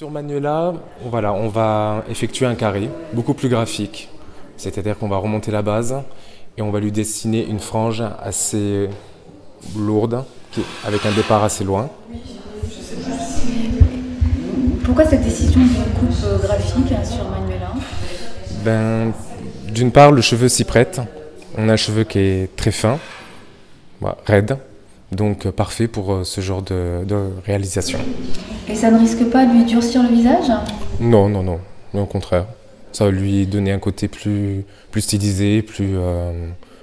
Sur Manuela, voilà, on va effectuer un carré, beaucoup plus graphique. C'est-à-dire qu'on va remonter la base et on va lui dessiner une frange assez lourde, avec un départ assez loin. Pourquoi cette décision de coupe graphique sur Manuela? D'une part, le cheveu s'y prête. On a un cheveu qui est très fin, voilà, raide, donc parfait pour ce genre de réalisation. Et ça ne risque pas de lui durcir le visage? Non, non, non, au contraire. Ça va lui donner un côté plus stylisé,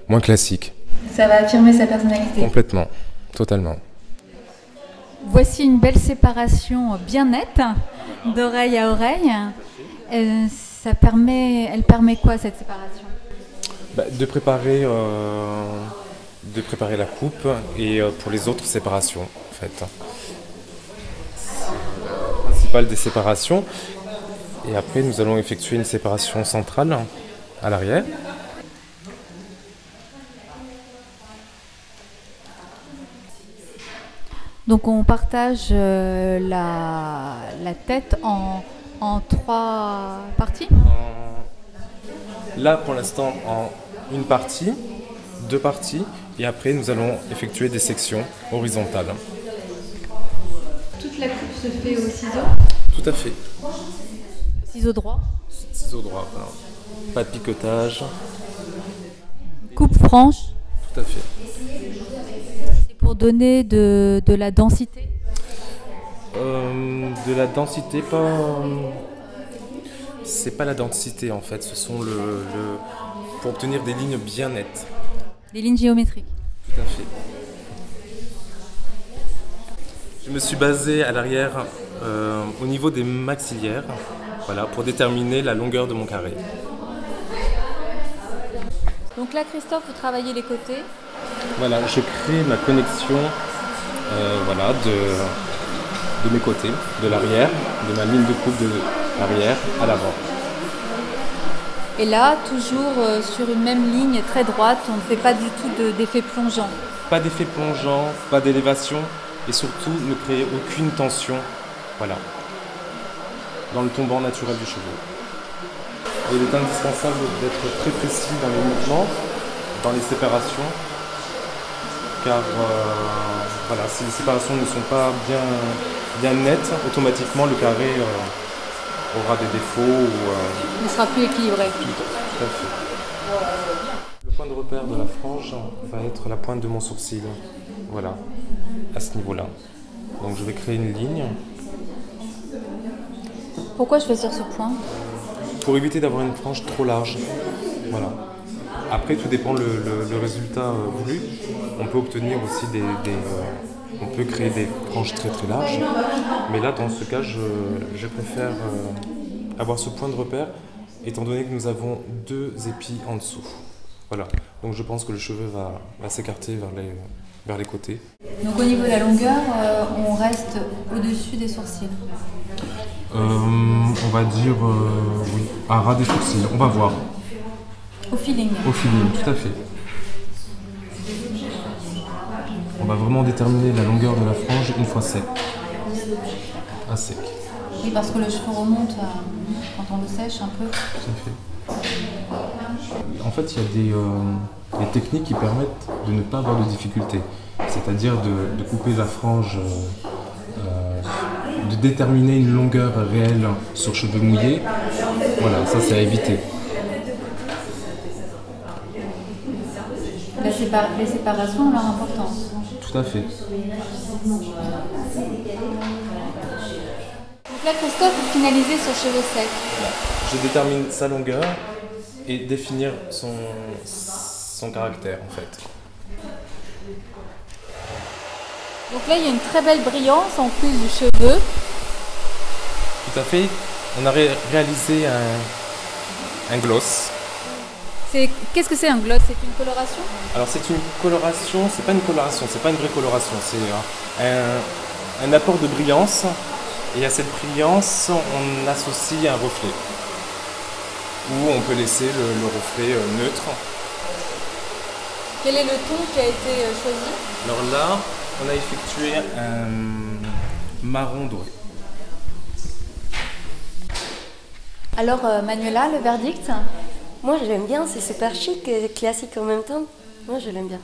moins classique. Ça va affirmer sa personnalité? Complètement, totalement. Voici une belle séparation bien nette, d'oreille à oreille. Elle permet quoi cette séparation? De préparer la coupe et pour les autres séparations, en fait. C'est la principale des séparations. Et après, nous allons effectuer une séparation centrale à l'arrière. Donc on partage la tête en 3 parties? Là, pour l'instant, en une partie, 2 parties, et après, nous allons effectuer des sections horizontales. Toute la coupe se fait au ciseau? Tout à fait. Ciseau droit? Ciseau droit, voilà. Pas de picotage. Coupe franche? Tout à fait. C'est pour donner de la densité? De la densité, pas. C'est pas la densité en fait, ce sont pour obtenir des lignes bien nettes. Des lignes géométriques? Tout à fait. Je me suis basé à l'arrière au niveau des maxillaires, voilà, pour déterminer la longueur de mon carré. Donc là, Christophe, vous travaillez les côtés? Voilà, je crée ma connexion voilà, de mes côtés, de l'arrière, de ma ligne de coupe de l'arrière à l'avant. Et là, toujours sur une même ligne très droite, on ne fait pas du tout d'effet plongeant? Pas d'effet plongeant, pas d'élévation et surtout ne créer aucune tension, voilà, dans le tombant naturel du cheveu. Et il est indispensable d'être très précis dans les mouvements, dans les séparations, car voilà, si les séparations ne sont pas bien nettes, automatiquement le carré aura des défauts. Il ne sera plus équilibré. Tout à fait. Le point de repère de la frange va être la pointe de mon sourcil, voilà, à ce niveau-là. Donc je vais créer une ligne. Pourquoi choisir ce point? Pour éviter d'avoir une frange trop large, voilà. Après, tout dépend le résultat voulu. On peut obtenir aussi on peut créer des franges très très larges. Mais là, dans ce cas, je préfère avoir ce point de repère, étant donné que nous avons 2 épis en dessous. Voilà. Donc je pense que le cheveu va s'écarter vers les côtés. Donc au niveau de la longueur, on reste au-dessus des sourcils? On va dire, oui, à ras des sourcils. On va voir. Au feeling? Au feeling, tout à fait. On va vraiment déterminer la longueur de la frange une fois sec. À sec. Oui, parce que le cheveu remonte quand on le sèche un peu. Tout à fait. En fait, il y a des techniques qui permettent de ne pas avoir de difficultés. C'est-à-dire de couper la frange, de déterminer une longueur réelle sur cheveux mouillés. Voilà, ça c'est à éviter. Les séparations ont leur importance. Tout à fait. Donc là, Christophe, vous finalisez sur cheveux secs. Je détermine sa longueur et définir son caractère en fait. Donc là, il y a une très belle brillance en plus du cheveu. Tout à fait. On a réalisé un gloss. Qu'est-ce que c'est un gloss? C'est une coloration? Alors c'est une coloration, c'est pas une coloration, c'est pas une vraie coloration, c'est un apport de brillance. Et à cette brillance, on associe un reflet. Ou on peut laisser le reflet neutre. Quel est le ton qui a été choisi? Alors là, on a effectué un marron doré. Alors Manuela, le verdict? Moi je l'aime bien, c'est super chic et classique en même temps. Moi je l'aime bien.